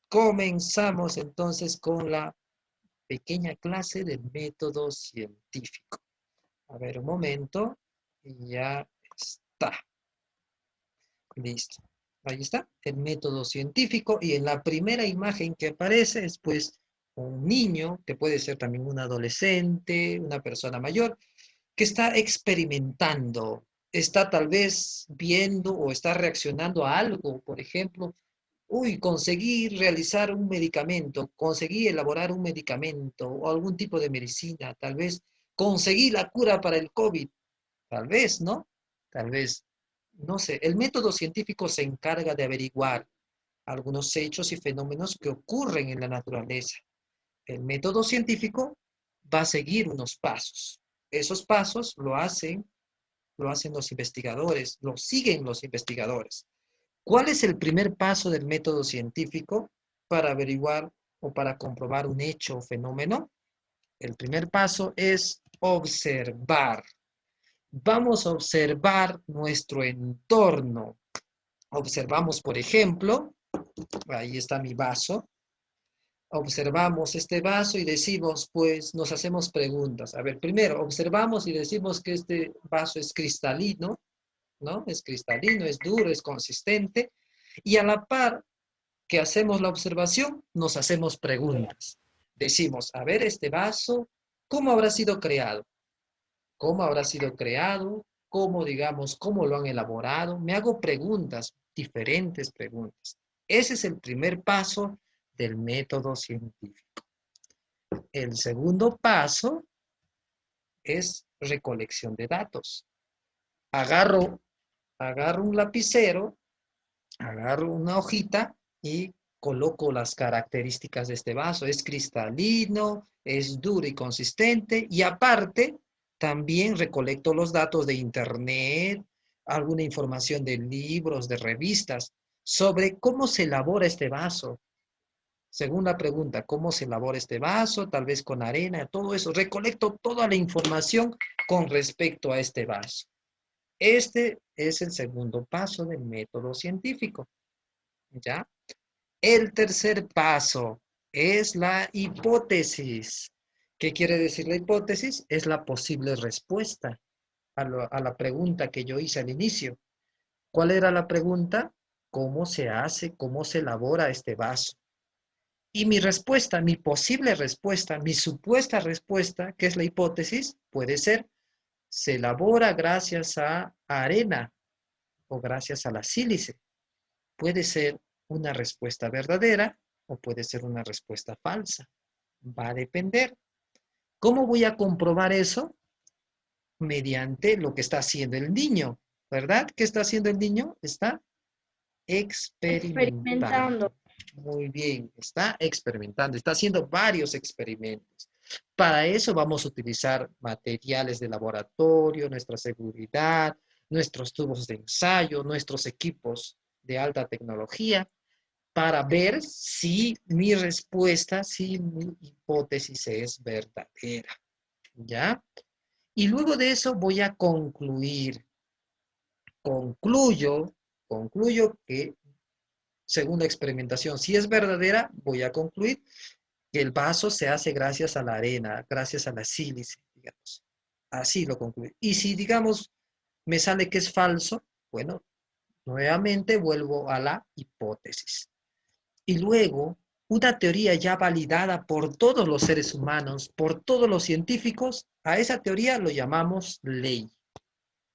Comenzamos entonces con la pequeña clase del método científico. A ver, un momento. Y ya está. Listo. Ahí está, el método científico. Y en la primera imagen que aparece es pues un niño, que puede ser también un adolescente, una persona mayor, que está experimentando, está tal vez viendo o está reaccionando a algo, por ejemplo, uy, conseguí realizar un medicamento, conseguí elaborar un medicamento o algún tipo de medicina, tal vez conseguí la cura para el COVID, tal vez, ¿no? Tal vez, no sé, el método científico se encarga de averiguar algunos hechos y fenómenos que ocurren en la naturaleza. El método científico va a seguir unos pasos. Esos pasos lo hacen los investigadores, lo siguen los investigadores. ¿Cuál es el primer paso del método científico para averiguar o para comprobar un hecho o fenómeno? El primer paso es observar. Vamos a observar nuestro entorno. Observamos, por ejemplo, ahí está mi vaso. Observamos este vaso y decimos, pues nos hacemos preguntas. A ver, primero observamos y decimos que este vaso es cristalino, ¿no? Es cristalino, es duro, es consistente. Y a la par que hacemos la observación, nos hacemos preguntas. Decimos, a ver, este vaso, ¿cómo habrá sido creado? ¿Cómo habrá sido creado? ¿Cómo, digamos, cómo lo han elaborado? Me hago preguntas, diferentes preguntas. Ese es el primer paso del método científico. El segundo paso es recolección de datos. Agarro, agarro un lapicero, agarro una hojita y coloco las características de este vaso. Es cristalino, es duro y consistente y aparte también recolecto los datos de internet, alguna información de libros, de revistas, sobre cómo se elabora este vaso. Según la pregunta, ¿cómo se elabora este vaso? Tal vez con arena, todo eso. Recolecto toda la información con respecto a este vaso. Este es el segundo paso del método científico. ¿Ya? El tercer paso es la hipótesis. ¿Qué quiere decir la hipótesis? Es la posible respuesta a la pregunta que yo hice al inicio. ¿Cuál era la pregunta? ¿Cómo se hace, cómo se elabora este vaso? Y mi respuesta, mi posible respuesta, mi supuesta respuesta, que es la hipótesis, puede ser, se elabora gracias a arena o gracias a la sílice. Puede ser una respuesta verdadera o puede ser una respuesta falsa. Va a depender. ¿Cómo voy a comprobar eso? Mediante lo que está haciendo el niño, ¿verdad? ¿Qué está haciendo el niño? Está experimentando. Experimentando. Muy bien, está experimentando, está haciendo varios experimentos. Para eso vamos a utilizar materiales de laboratorio, nuestra seguridad, nuestros tubos de ensayo, nuestros equipos de alta tecnología, para ver si mi respuesta, si mi hipótesis es verdadera. ¿Ya? Y luego de eso voy a concluir. Concluyo, concluyo que según la experimentación, si es verdadera, voy a concluir que el vaso se hace gracias a la arena, gracias a la sílice, digamos. Así lo concluyo. Y si, digamos, me sale que es falso, bueno, nuevamente vuelvo a la hipótesis. Y luego, una teoría ya validada por todos los seres humanos, por todos los científicos, a esa teoría lo llamamos ley.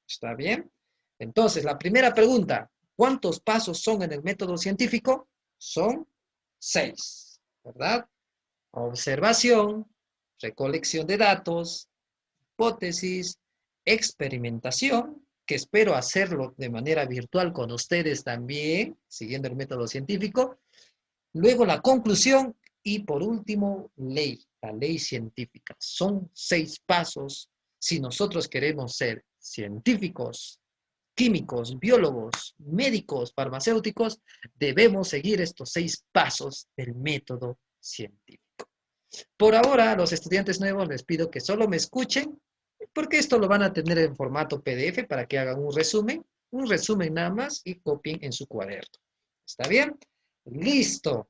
¿Está bien? Entonces, la primera pregunta, ¿cuántos pasos son en el método científico? Son 6, ¿verdad? Observación, recolección de datos, hipótesis, experimentación, que espero hacerlo de manera virtual con ustedes también, siguiendo el método científico. Luego la conclusión y por último, ley, la ley científica. Son 6 pasos si nosotros queremos ser científicos, químicos, biólogos, médicos, farmacéuticos, debemos seguir estos 6 pasos del método científico. Por ahora, a los estudiantes nuevos les pido que solo me escuchen, porque esto lo van a tener en formato PDF para que hagan un resumen nada más y copien en su cuaderno. ¿Está bien? Listo.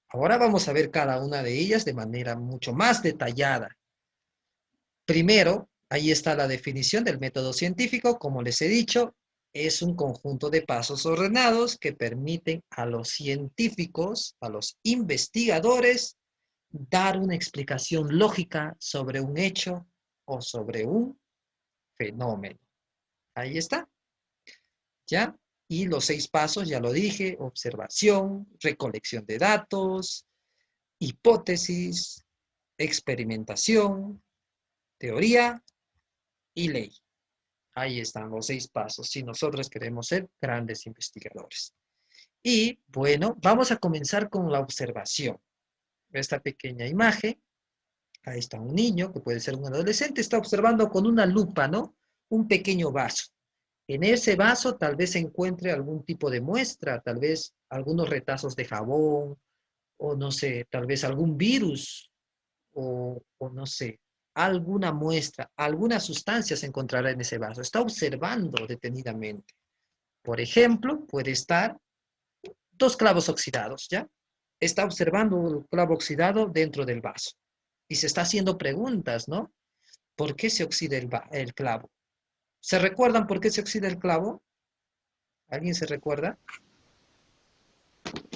Ahora vamos a ver cada una de ellas de manera mucho más detallada. Primero, ahí está la definición del método científico. Como les he dicho, es un conjunto de pasos ordenados que permiten a los científicos, a los investigadores, dar una explicación lógica sobre un hecho o sobre un fenómeno. Ahí está, ¿ya? Y los 6 pasos, ya lo dije: observación, recolección de datos, hipótesis, experimentación, teoría y ley. Ahí están los 6 pasos si nosotros queremos ser grandes investigadores. Y bueno, vamos a comenzar con la observación. Esta pequeña imagen, ahí está un niño, que puede ser un adolescente, está observando con una lupa, ¿no? Un pequeño vaso. En ese vaso tal vez se encuentre algún tipo de muestra, tal vez algunos retazos de jabón, o no sé, tal vez algún virus, o no sé, alguna muestra, alguna sustancia se encontrará en ese vaso. Está observando detenidamente. Por ejemplo, puede estar 2 clavos oxidados, ¿ya? Está observando el clavo oxidado dentro del vaso. Y se está haciendo preguntas, ¿no? ¿Por qué se oxida el clavo? ¿Se recuerdan por qué se oxida el clavo? ¿Alguien se recuerda?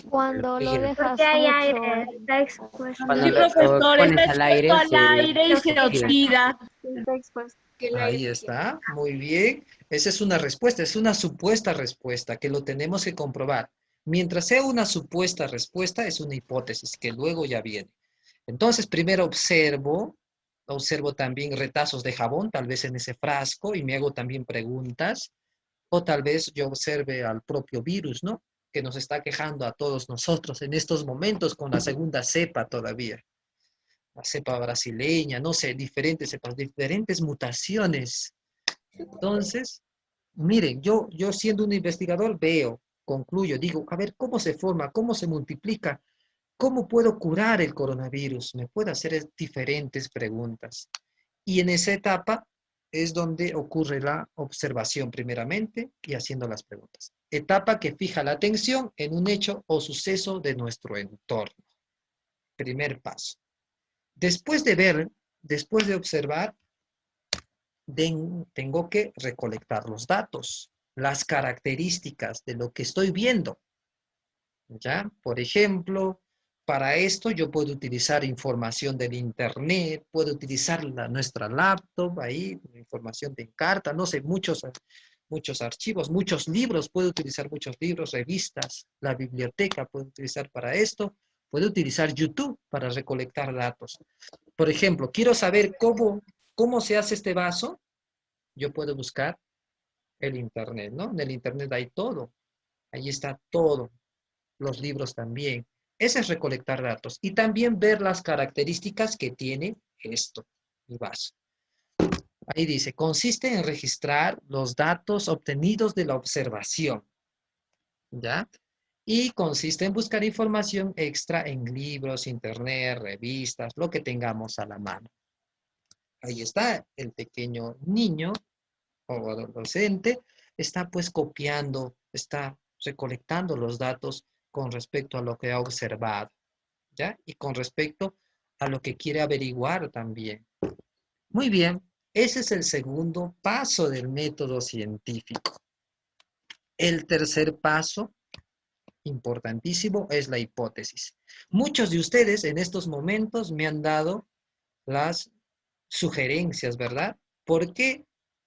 Cuando lo Porque dejas hay mucho. aire, está expuesto. Cuando Sí, lo profesor, está pones al expuesto aire, al aire y se oxida. Está expuesto. Ahí está, muy bien. Esa es una respuesta, es una supuesta respuesta que lo tenemos que comprobar. Mientras sea una supuesta respuesta, es una hipótesis que luego ya viene. Entonces, primero observo también retazos de jabón, tal vez en ese frasco, y me hago también preguntas. O tal vez yo observe al propio virus, ¿no? Que nos está quejando a todos nosotros en estos momentos con la segunda cepa todavía. La cepa brasileña, no sé, diferentes cepas, diferentes mutaciones. Entonces, miren, yo siendo un investigador veo, concluyo, digo, a ver, ¿cómo se forma? ¿Cómo se multiplica? ¿Cómo puedo curar el coronavirus? Me puedo hacer diferentes preguntas. Y en esa etapa es donde ocurre la observación primeramente y haciendo las preguntas. Etapa que fija la atención en un hecho o suceso de nuestro entorno. Primer paso. Después de ver, después de observar, tengo que recolectar los datos, las características de lo que estoy viendo. ¿Ya? Por ejemplo, para esto yo puedo utilizar información del internet, puedo utilizar nuestra laptop, ahí, información de Encarta, no sé, muchos archivos, muchos libros, puedo utilizar muchos libros, revistas, la biblioteca puedo utilizar para esto, puedo utilizar YouTube para recolectar datos. Por ejemplo, quiero saber cómo se hace este vaso, yo puedo buscar el internet, ¿no? En el internet hay todo, ahí está todo, los libros también. Ese es recolectar datos y también ver las características que tiene esto, mi vaso. Ahí dice, consiste en registrar los datos obtenidos de la observación, ¿ya? Y consiste en buscar información extra en libros, internet, revistas, lo que tengamos a la mano. Ahí está el pequeño niño o adolescente, está pues copiando, está recolectando los datos con respecto a lo que ha observado, ¿ya? Y con respecto a lo que quiere averiguar también. Muy bien, ese es el segundo paso del método científico. El tercer paso, importantísimo, es la hipótesis. Muchos de ustedes en estos momentos me han dado las sugerencias, ¿verdad? ¿Por qué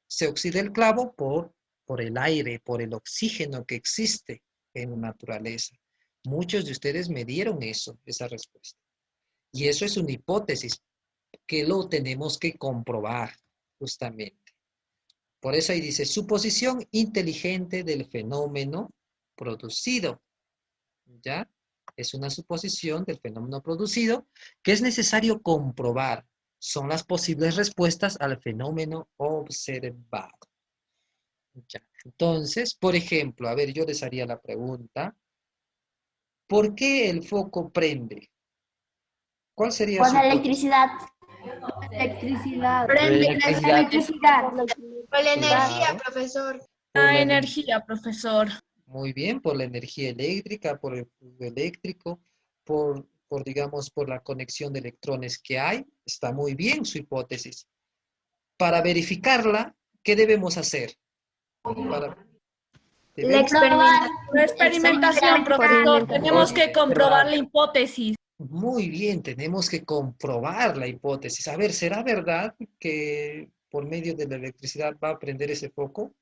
se oxida el clavo? Por el aire, por el oxígeno que existe en la naturaleza. Muchos de ustedes me dieron esa respuesta. Y eso es una hipótesis que lo tenemos que comprobar, justamente. Por eso ahí dice, suposición inteligente del fenómeno producido. ¿Ya? Es una suposición del fenómeno producido que es necesario comprobar. Son las posibles respuestas al fenómeno observado. ¿Ya? Entonces, por ejemplo, a ver, yo les haría la pregunta, ¿por qué el foco prende? ¿Cuál sería su Con hipótesis? electricidad. Electricidad. por Prende la electricidad. electricidad. Por la Con la electricidad. energía, Claro, profesor. por La la energía, profesor. muy bien, por la energía eléctrica, por el flujo eléctrico, por digamos, por la conexión de electrones que hay. Está muy bien su hipótesis. Para verificarla, ¿qué debemos hacer? La experimentación. La experimentación, profesor. Tenemos que comprobar la hipótesis. Muy bien, tenemos que comprobar la hipótesis. A ver, ¿será verdad que por medio de la electricidad va a prender ese foco?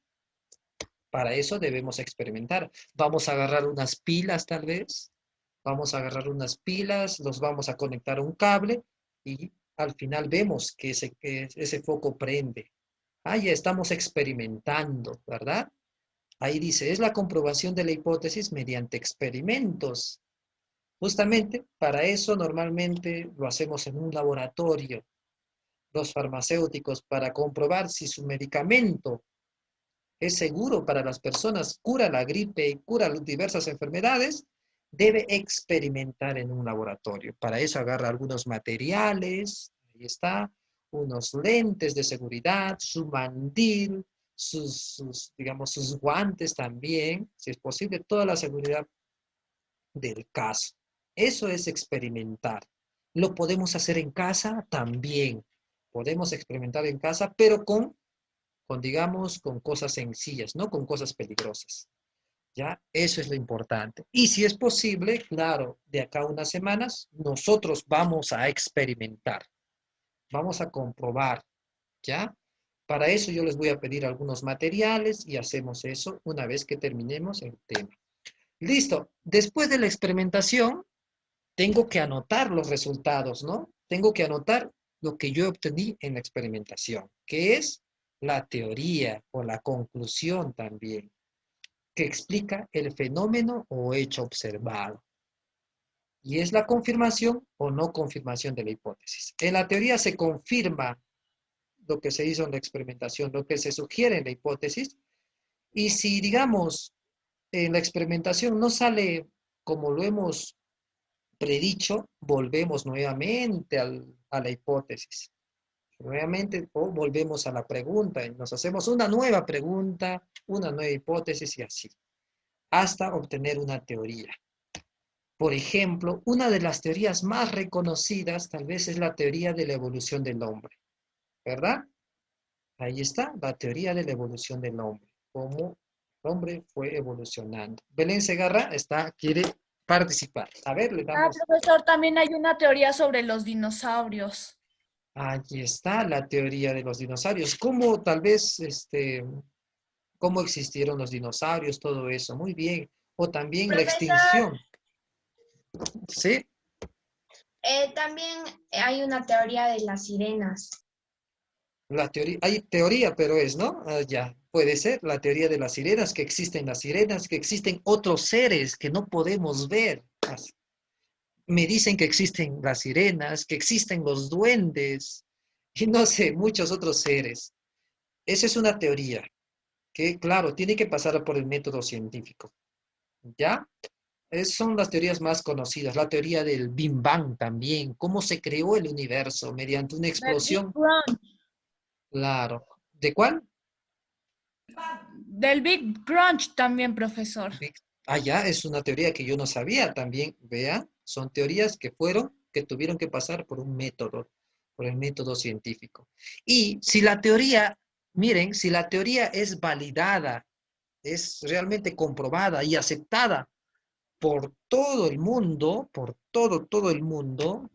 Para eso debemos experimentar. Vamos a agarrar unas pilas, tal vez. Vamos a agarrar unas pilas, los vamos a conectar a un cable y al final vemos que ese foco prende. Ah, ya estamos experimentando, ¿verdad? Ahí dice, es la comprobación de la hipótesis mediante experimentos. Justamente para eso normalmente lo hacemos en un laboratorio. Los farmacéuticos para comprobar si su medicamento es seguro para las personas, cura la gripe y cura diversas enfermedades, debe experimentar en un laboratorio. Para eso agarra algunos materiales, ahí está, unos lentes de seguridad, su mandil, digamos, sus guantes también, si es posible, toda la seguridad del caso. Eso es experimentar. ¿Lo podemos hacer en casa? También. Podemos experimentar en casa, pero digamos, con cosas sencillas, no con cosas peligrosas. ¿Ya? Eso es lo importante. Y si es posible, claro, de acá a unas semanas, nosotros vamos a experimentar. Vamos a comprobar, ¿ya? Para eso yo les voy a pedir algunos materiales y hacemos eso una vez que terminemos el tema. Listo. Después de la experimentación, tengo que anotar los resultados, ¿no? Tengo que anotar lo que yo obtení en la experimentación, que es la teoría o la conclusión también, que explica el fenómeno o hecho observado. Y es la confirmación o no confirmación de la hipótesis. En la teoría se confirma lo que se hizo en la experimentación, lo que se sugiere en la hipótesis, y si, digamos, en la experimentación no sale como lo hemos predicho, volvemos nuevamente a la hipótesis. Nuevamente, o volvemos a la pregunta, y nos hacemos una nueva pregunta, una nueva hipótesis y así, hasta obtener una teoría. Por ejemplo, una de las teorías más reconocidas tal vez es la teoría de la evolución del hombre, ¿verdad? Ahí está, la teoría de la evolución del hombre, cómo el hombre fue evolucionando. Belén Segarra quiere participar. A ver, le damos. Profesor, también hay una teoría sobre los dinosaurios. Allí está la teoría de los dinosaurios. ¿Cómo tal vez, cómo existieron los dinosaurios, todo eso? Muy bien. O también la extinción. ¿Sí? También hay una teoría de las sirenas. La teoría, hay teoría, pero ¿no? Ya, puede ser la teoría de las sirenas, que existen otros seres que no podemos ver. Me dicen que existen las sirenas, que existen los duendes, y no sé, muchos otros seres. Esa es una teoría que, claro, tiene que pasar por el método científico. ¿Ya? Son las teorías más conocidas. La teoría del Big Bang también. ¿Cómo se creó el universo? Mediante una explosión. Claro. ¿De cuál? Del Big Crunch también, profesor. Ya, es una teoría que yo no sabía también. Vea, son teorías que tuvieron que pasar por por el método científico. Y si la teoría, miren, si la teoría es validada, es realmente comprobada y aceptada por todo el mundo, por todo el mundo,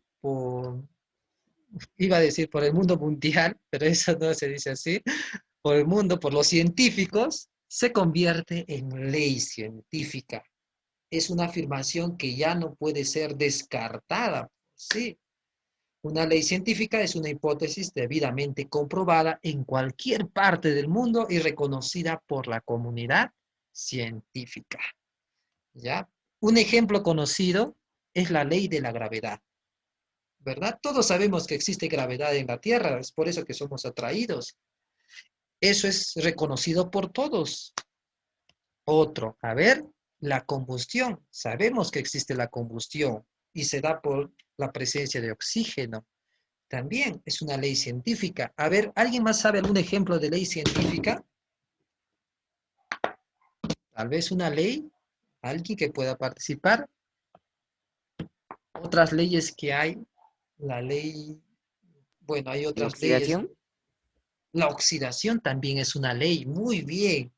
iba a decir por el mundo mundial, pero eso no se dice así, por el mundo, por los científicos, se convierte en ley científica. Es una afirmación que ya no puede ser descartada. Sí, una ley científica es una hipótesis debidamente comprobada en cualquier parte del mundo y reconocida por la comunidad científica. ¿Ya? Un ejemplo conocido es la ley de la gravedad, ¿verdad? Todos sabemos que existe gravedad en la Tierra, es por eso que somos atraídos. Eso es reconocido por todos. Otro, a ver, la combustión. Sabemos que existe la combustión y se da por la presencia de oxígeno. También es una ley científica. A ver, ¿alguien más sabe algún ejemplo de ley científica? Tal vez una ley, alguien que pueda participar. Otras leyes que hay, la ley, bueno, hay ¿La otras leyes. oxidación? La oxidación también es una ley, muy bien.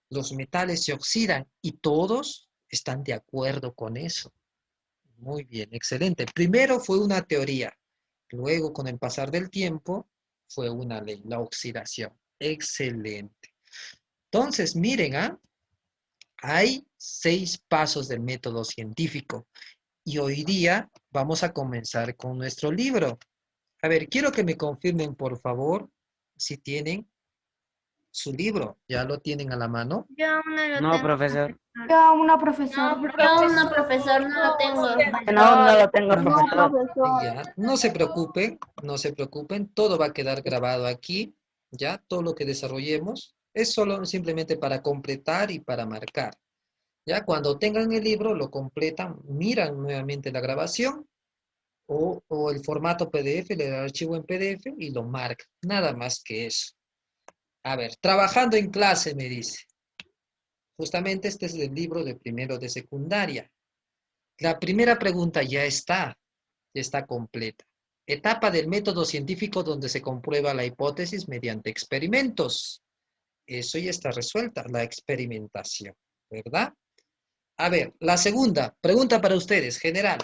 Los metales se oxidan y todos están de acuerdo con eso. Muy bien, excelente. Primero fue una teoría, luego con el pasar del tiempo fue una ley, la oxidación. Excelente. Entonces, miren, hay 6 pasos del método científico y hoy día vamos a comenzar con nuestro libro. A ver, quiero que me confirmen, por favor, si tienen su libro. ¿Ya lo tienen a la mano? Yo aún no lo No, tengo. profesor. Yo aún no, profesor. Yo no, profesor, no lo tengo. No, no lo tengo, No, profesor. profesor. Ya, no se preocupen, no se preocupen, todo va a quedar grabado aquí, ya, todo lo que desarrollemos es solo simplemente para completar y para marcar. Ya, cuando tengan el libro, lo completan, miran nuevamente la grabación o el formato PDF, el archivo en PDF y lo marcan, nada más que eso. A ver, trabajando en clase, me dice. Justamente este es el libro de primero de secundaria. La primera pregunta ya está completa. Etapa del método científico donde se comprueba la hipótesis mediante experimentos. Eso ya está resuelta, la experimentación, ¿verdad? A ver, la segunda, pregunta para ustedes, general.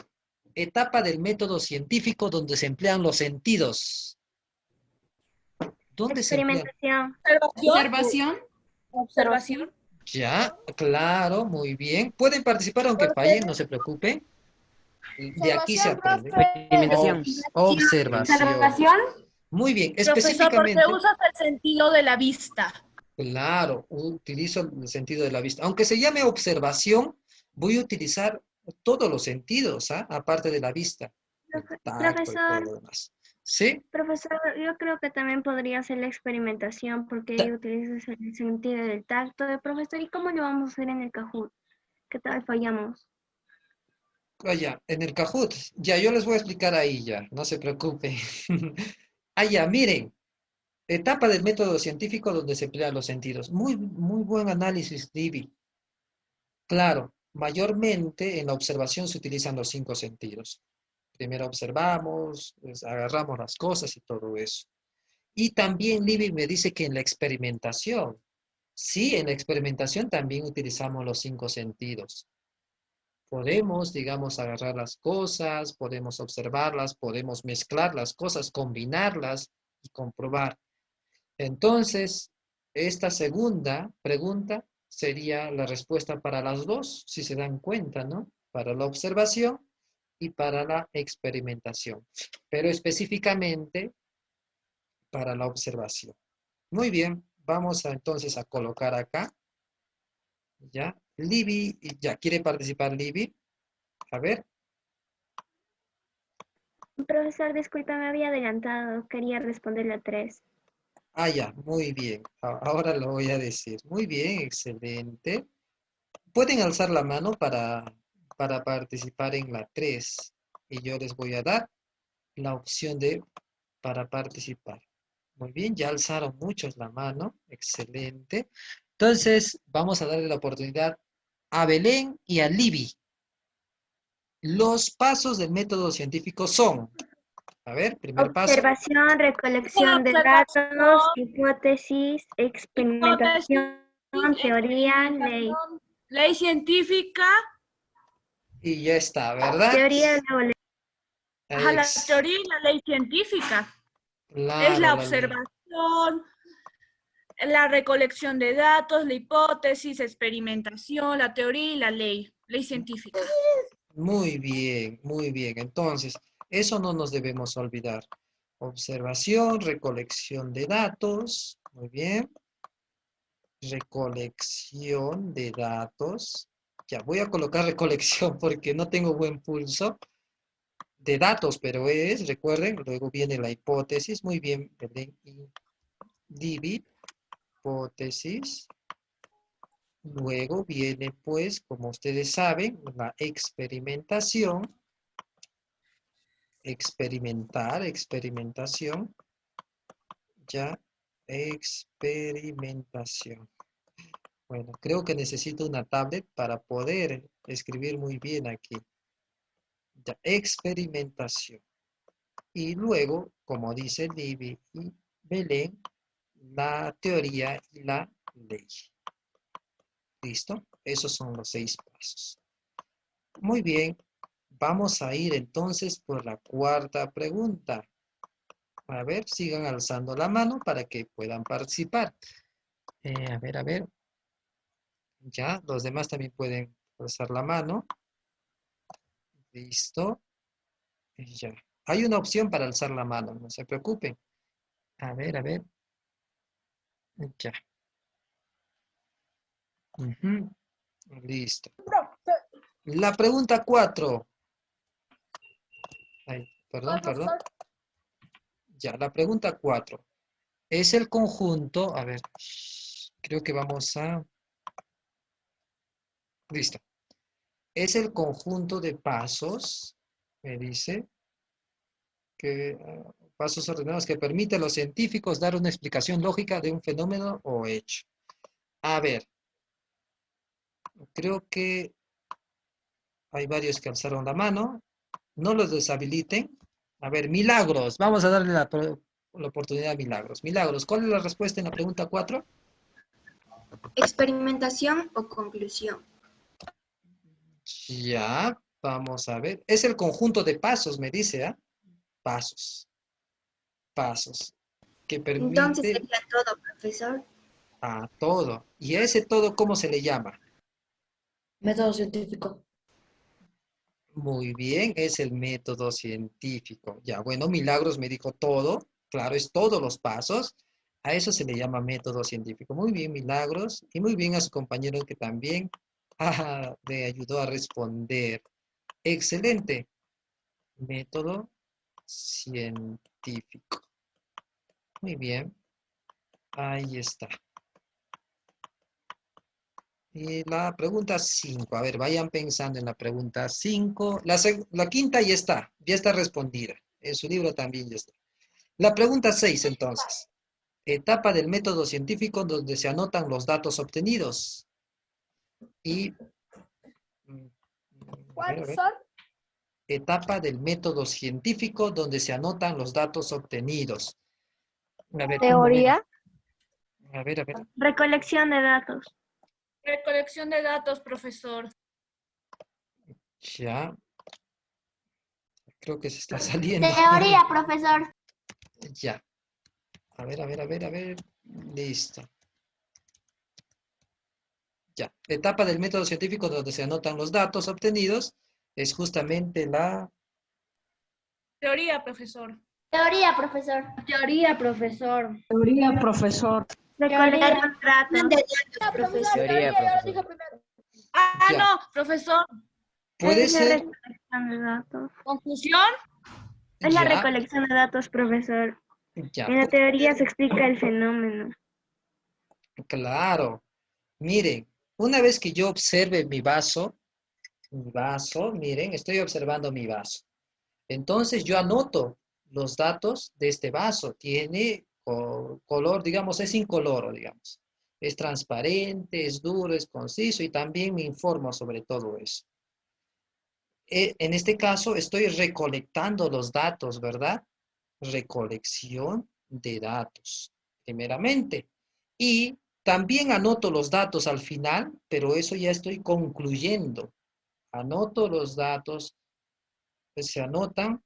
Etapa del método científico donde se emplean los sentidos. ¿Dónde se emplean? Experimentación. Observación. Observación. Ya, claro, muy bien. Pueden participar aunque fallen, no se preocupen. De aquí se aprende. Experimentación. Observación. Observación. Muy bien, Profesor, porque específicamente, usas el sentido de la vista. claro, utilizo el sentido de la vista. Aunque se llame observación, voy a utilizar todos los sentidos, aparte de la vista, el tacto y todo Profesor, lo demás. ¿Sí? profesor, yo creo que también podría ser la experimentación porque ahí Ta- utilizas el sentido del tacto. Profesor, ¿y cómo lo vamos a hacer en el Kahoot? ¿Qué tal fallamos? ya, en el Kahoot, ya yo les voy a explicar ahí ya, no se preocupen. Ya, miren, etapa del método científico donde se emplean los sentidos. Muy, muy buen análisis, Divi. Claro, mayormente en la observación se utilizan los 5 sentidos. Primero observamos, pues, agarramos las cosas y todo eso. Y también Libby me dice que en la experimentación, sí, en la experimentación también utilizamos los 5 sentidos. Podemos, digamos, agarrar las cosas, podemos observarlas, podemos mezclar las cosas, combinarlas y comprobar. Entonces, esta segunda pregunta sería la respuesta para las dos, si se dan cuenta, ¿no? Para la observación y para la experimentación, pero específicamente para la observación. Muy bien, vamos entonces a colocar acá, ¿ya? Libby, ya, ¿quiere participar Libby? A ver, Profesor, disculpa, me había adelantado. Quería responderle a 3. ya, muy bien, ahora lo voy a decir. Muy bien, excelente. Pueden alzar la mano para participar en la 3 y yo les voy a dar la opción de para participar. Muy bien, ya alzaron muchos la mano, excelente. Entonces, vamos a darle la oportunidad a Belén y a Libby. Los pasos del método científico son, a ver, primer paso, Observación, recolección de Observación, datos, hipótesis, hipótesis, experimentación, teoría, ley. ley científica. y ya está, ¿verdad? Teoría, luego ley. Ajá, la Ex- teoría y la ley científica. Es claro, la la ley. observación, la recolección de datos, la hipótesis, experimentación, la teoría y la ley. Ley científica. Muy bien, muy bien. Entonces, eso no nos debemos olvidar. Observación, recolección de datos. Muy bien. Recolección de datos. Ya, voy a colocar recolección porque no tengo buen pulso de datos, pero recuerden, luego viene la hipótesis. Muy bien, Belén y Divi. Hipótesis. Luego viene, pues, como ustedes saben, la experimentación. Experimentación, ya, experimentación. Bueno, creo que necesito una tablet para poder escribir muy bien aquí. Ya, experimentación. Y luego, como dice Libby y Belén, la teoría y la ley. ¿Listo? Esos son los 6 pasos. Muy bien. Vamos a ir entonces por la cuarta pregunta. A ver, sigan alzando la mano para que puedan participar. A ver. Ya, los demás también pueden alzar la mano. Listo. Y ya. Hay una opción para alzar la mano, no se preocupen. A ver. Ya. Ujú. Listo. La pregunta 4. Ay, perdón. Ya, la pregunta 4. Es el conjunto, a ver, creo que vamos a... Listo. Es el conjunto de pasos, me dice, que pasos ordenados que permite a los científicos dar una explicación lógica de un fenómeno o hecho. A ver, creo que hay varios que alzaron la mano. No los deshabiliten. A ver, Milagros. Vamos a darle la oportunidad a Milagros. Milagros, ¿cuál es la respuesta en la pregunta 4? Experimentación o conclusión. Ya, vamos a ver. Es el conjunto de pasos, me dice, ¿ah? Pasos. Que Entonces permite sería todo, profesor. a todo. ¿Y a ese todo cómo se le llama? Método científico. Muy bien, es el método científico. Ya, bueno, Milagros me dijo todo. Claro, es todos los pasos. A eso se le llama método científico. Muy bien, Milagros. Y muy bien a su compañero que también le ayudó a responder. Excelente. Método científico. Muy bien. Ahí está. Y la pregunta 5. A ver, vayan pensando en la pregunta 5. La quinta ya está respondida. En su libro también ya está. La pregunta 6, entonces. Etapa del método científico donde se anotan los datos obtenidos. Y... a ver. Etapa del método científico donde se anotan los datos obtenidos. A ver, Teoría. A ver. Recolección de datos. Recolección de datos, profesor. Ya. Creo que se está saliendo. Teoría, profesor. Ya. A ver. Listo. Ya. Etapa del método científico donde se anotan los datos obtenidos es justamente la... Teoría, profesor. Teoría, profesor. Teoría, profesor. Teoría, profesor. Recolección de datos. Profesor. Teoría, profesor. Ya. No, profesor. Puede Es la ser... recolección de datos. Conclusión. Es la Ya, recolección de datos, profesor. ya. En la teoría se explica el fenómeno. Claro. Miren, una vez que yo observe mi vaso, miren, estoy observando mi vaso. Entonces yo anoto los datos de este vaso. Tiene color, digamos, es incoloro, digamos. Es transparente, es duro, es conciso y también me informo sobre todo eso. En este caso estoy recolectando los datos, ¿verdad? Recolección de datos, primeramente. Y también anoto los datos al final, pero eso ya estoy concluyendo. Anoto los datos, pues se anotan,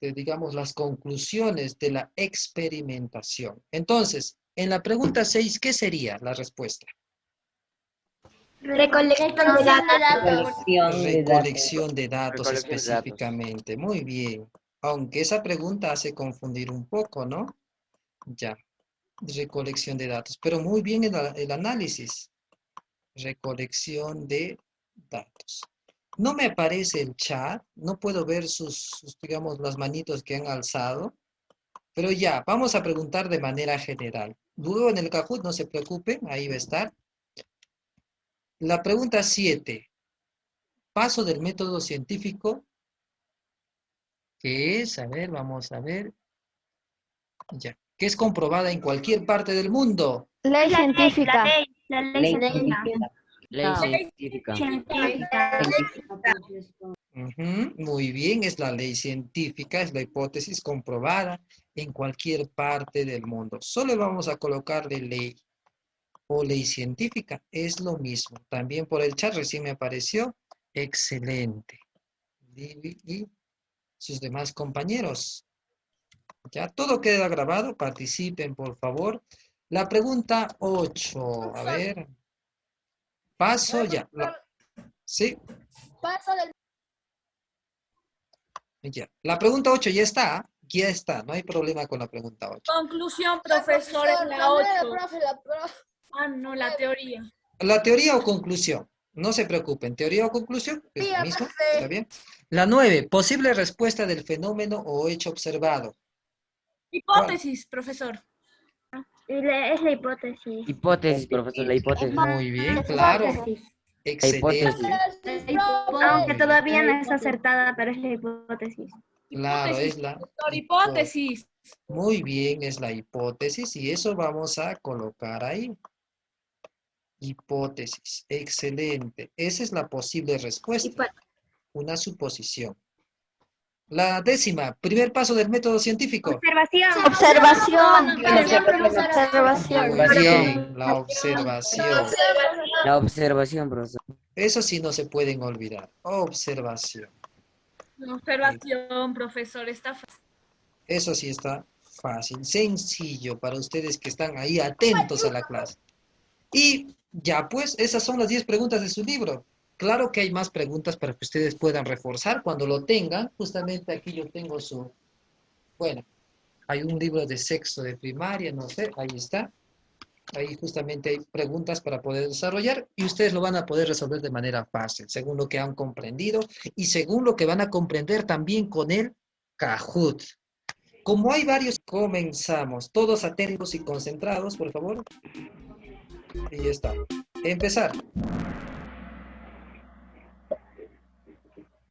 digamos, las conclusiones de la experimentación. Entonces, en la pregunta 6, ¿qué sería la respuesta? Recolección de datos. Recolección de datos Recolección de datos. específicamente. Muy bien. Aunque esa pregunta hace confundir un poco, ¿no? Ya. Recolección de datos. Pero muy bien el análisis. Recolección de datos. No me aparece el chat. No puedo ver digamos, las manitos que han alzado. Pero ya, vamos a preguntar de manera general. Luego en el Kahoot, no se preocupen, ahí va a estar. La pregunta 7. Paso del método científico, que es, a ver, vamos a ver. Ya, que es comprobada en cualquier parte del mundo. Ley científica. La ley científica. Ley científica. Científica. Ujú, muy bien, es la ley científica, es la hipótesis comprobada en cualquier parte del mundo. Solo vamos a colocarle ley o ley científica, es lo mismo. También por el chat recién me apareció. Excelente. Y sus demás compañeros. Ya todo queda grabado, participen por favor. La pregunta 8, a ver. Paso ya. Sí, Paso del... ya. La pregunta 8 ya está, no hay problema con la pregunta 8. Conclusión, profesor, en la no, 8. la profe. Ah, no, la teoría. La teoría o conclusión, no se preocupen, teoría o conclusión, es Sí, lo mismo, profe. ¿está bien? La 9, posible respuesta del fenómeno o hecho observado. ¿Cuál? Hipótesis, profesor. Es la hipótesis. Hipótesis, profesor, la hipótesis. Muy bien, claro. Excelente. Aunque todavía no es acertada, pero es la hipótesis. Claro, Hipótesis, es la profesor, hipótesis. Muy bien, es la hipótesis y eso vamos a colocar ahí. Hipótesis, excelente. Esa es la posible respuesta, una suposición. La 10ª, primer paso del método científico. Observación. Observación. Muy bien, la observación. La observación, profesor. Eso sí no se pueden olvidar. Observación. Observación, profesor, está fácil. Eso sí está fácil, sencillo para ustedes que están ahí atentos a la clase. Y ya pues, esas son las 10 preguntas de su libro. Claro que hay más preguntas para que ustedes puedan reforzar cuando lo tengan. Justamente aquí yo tengo su... Bueno, hay un libro de sexto de primaria, no sé, ahí está. Ahí justamente hay preguntas para poder desarrollar y ustedes lo van a poder resolver de manera fácil, según lo que han comprendido y según lo que van a comprender también con el Kahoot. Como hay varios, comenzamos. Todos atentos y concentrados, por favor. Y ya está. Empezar.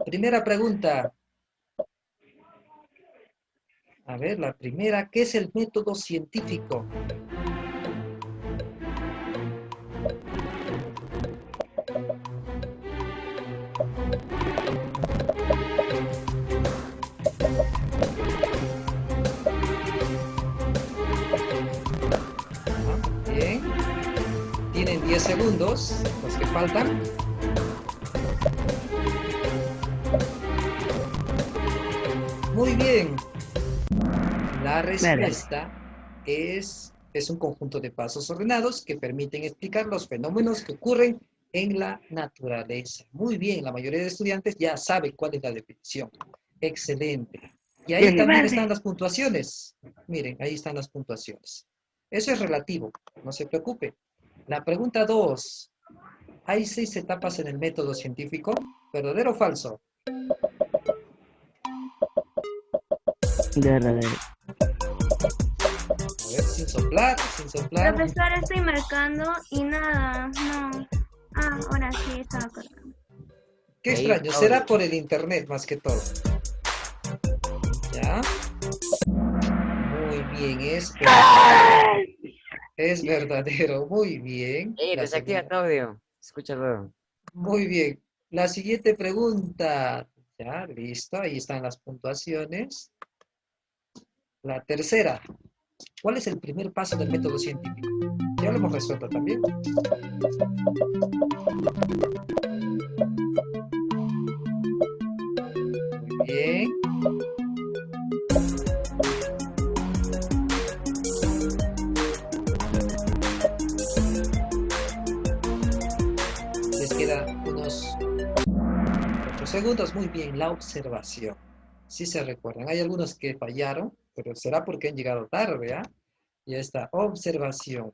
Primera pregunta. A ver, la primera, ¿qué es el método científico? Bien. Tienen 10 segundos, los que faltan. Muy bien. La respuesta es un conjunto de pasos ordenados que permiten explicar los fenómenos que ocurren en la naturaleza. Muy bien, la mayoría de estudiantes ya sabe cuál es la definición. Excelente. Y ahí también están las puntuaciones. Miren, ahí están las puntuaciones. Eso es relativo, no se preocupe. La pregunta 2. ¿Hay 6 etapas en el método científico? ¿Verdadero o falso? Verdadero. A ver, sin soplar, sin soplar. Profesor, estoy marcando y nada, no. Ah, ahora sí estaba acordando. Qué Ahí, extraño, ahora. será por el internet más que todo. ¿Ya? Muy bien, es verdadero, muy bien. La Desactiva segunda. tu audio. Escucha luego. Muy bien. La siguiente pregunta. Ya, listo, ahí están las puntuaciones. La tercera. ¿Cuál es el primer paso del método científico? Ya lo hemos resuelto también. Muy bien. Les queda unos 8 segundos. Muy bien, la observación. Sí se recuerdan. Hay algunos que fallaron, pero será porque han llegado tarde, ¿ah? Ya está, observación.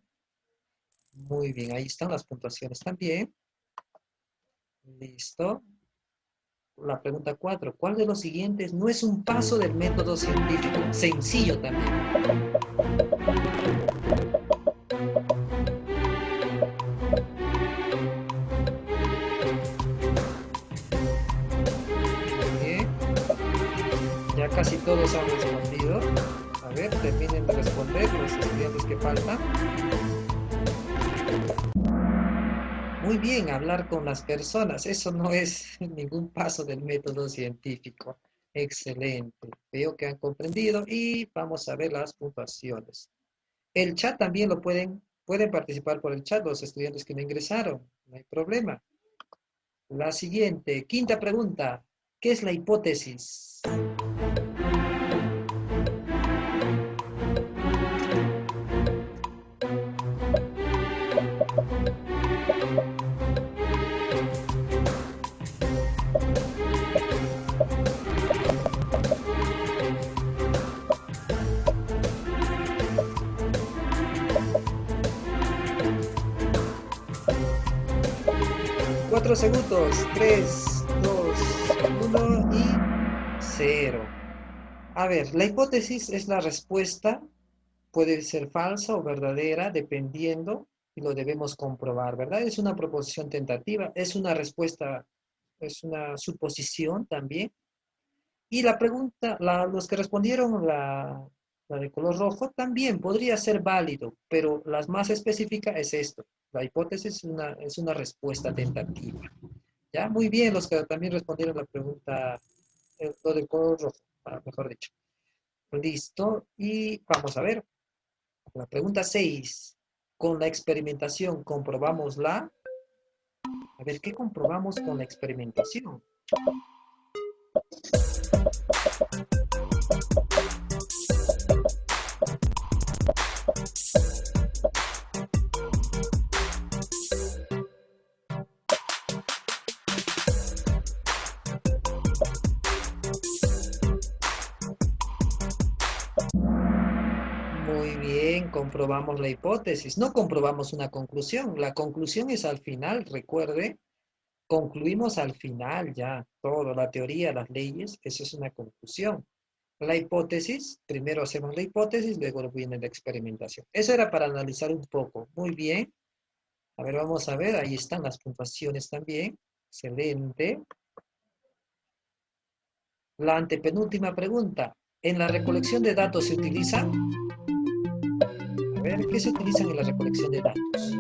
Muy bien, ahí están las puntuaciones también. Listo. La pregunta 4. ¿Cuál de los siguientes no es un paso del método científico? Sencillo también. Bien. Ya casi todos han respondido. A ver, terminen de responder los estudiantes que faltan. Muy bien, hablar con las personas. Eso no es ningún paso del método científico. Excelente. Veo que han comprendido y vamos a ver las puntuaciones. El chat también lo pueden participar por el chat los estudiantes que no ingresaron. No hay problema. La siguiente, quinta pregunta. ¿Qué es la hipótesis? Cuatro segundos. 3, 2, 1 y 0. A ver, la hipótesis es la respuesta. Puede ser falsa o verdadera, dependiendo, y lo debemos comprobar, ¿verdad? Es una proposición tentativa, es una respuesta, es una suposición también. Y la pregunta, los que respondieron la de color rojo, también podría ser válido, pero la más específica es esto. La hipótesis es una respuesta tentativa. ¿Ya? Muy bien, los que también respondieron la pregunta, lo de color rojo, mejor dicho. Listo, y vamos a ver. La pregunta 6. Con la experimentación comprobamos la... A ver, ¿qué comprobamos con la experimentación? Muy bien, comprobamos la hipótesis. No comprobamos una conclusión. La conclusión es al final, recuerde. Concluimos al final ya todo, la teoría, las leyes, eso es una conclusión. La hipótesis, primero hacemos la hipótesis, luego viene la experimentación. Eso era para analizar un poco. Muy bien. A ver, vamos a ver, ahí están las puntuaciones también. Excelente. La antepenúltima pregunta. ¿En la recolección de datos se utiliza? A ver, ¿qué se utilizan en la recolección de datos?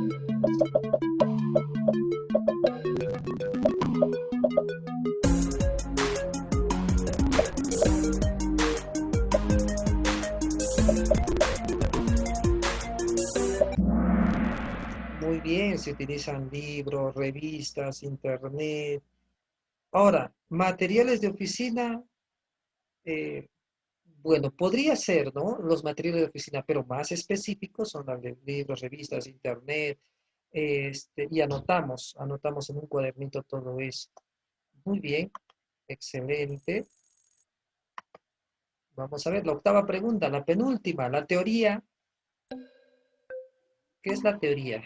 Muy bien, se utilizan libros, revistas, internet. Ahora, materiales de oficina, bueno, podría ser, ¿no? Los materiales de oficina, pero más específicos son los de libros, revistas, internet, y anotamos en un cuadernito todo eso. Muy bien, excelente. Vamos a ver, la octava pregunta, la penúltima, la teoría. ¿Qué es la teoría?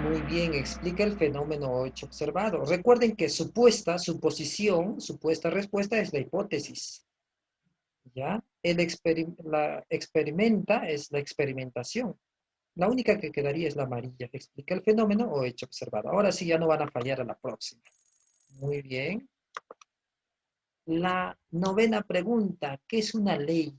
Muy bien, explica el fenómeno o hecho observado. Recuerden que supuesta, suposición, supuesta respuesta es la hipótesis. ¿Ya? La experimenta es la experimentación. La única que quedaría es la amarilla. Explica el fenómeno o hecho observado. Ahora sí ya no van a fallar a la próxima. Muy bien. La novena pregunta. ¿Qué es una ley?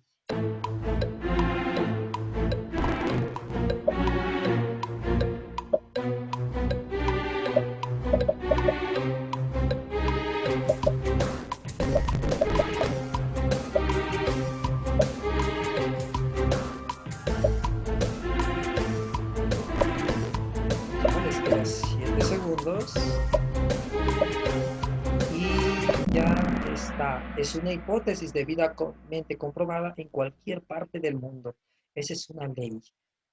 Les quedan 7 segundos. Y ya está. Es una hipótesis debidamente comprobada en cualquier parte del mundo. Esa es una ley.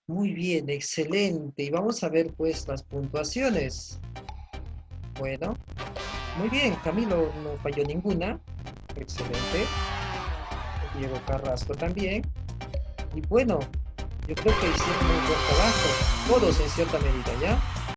Muy bien, excelente. Y vamos a ver pues las puntuaciones. Bueno, muy bien. Camilo no falló ninguna. Excelente. Diego Carrasco también. Y bueno, yo creo que hicieron un buen trabajo. Todos en cierta medida, ¿ya?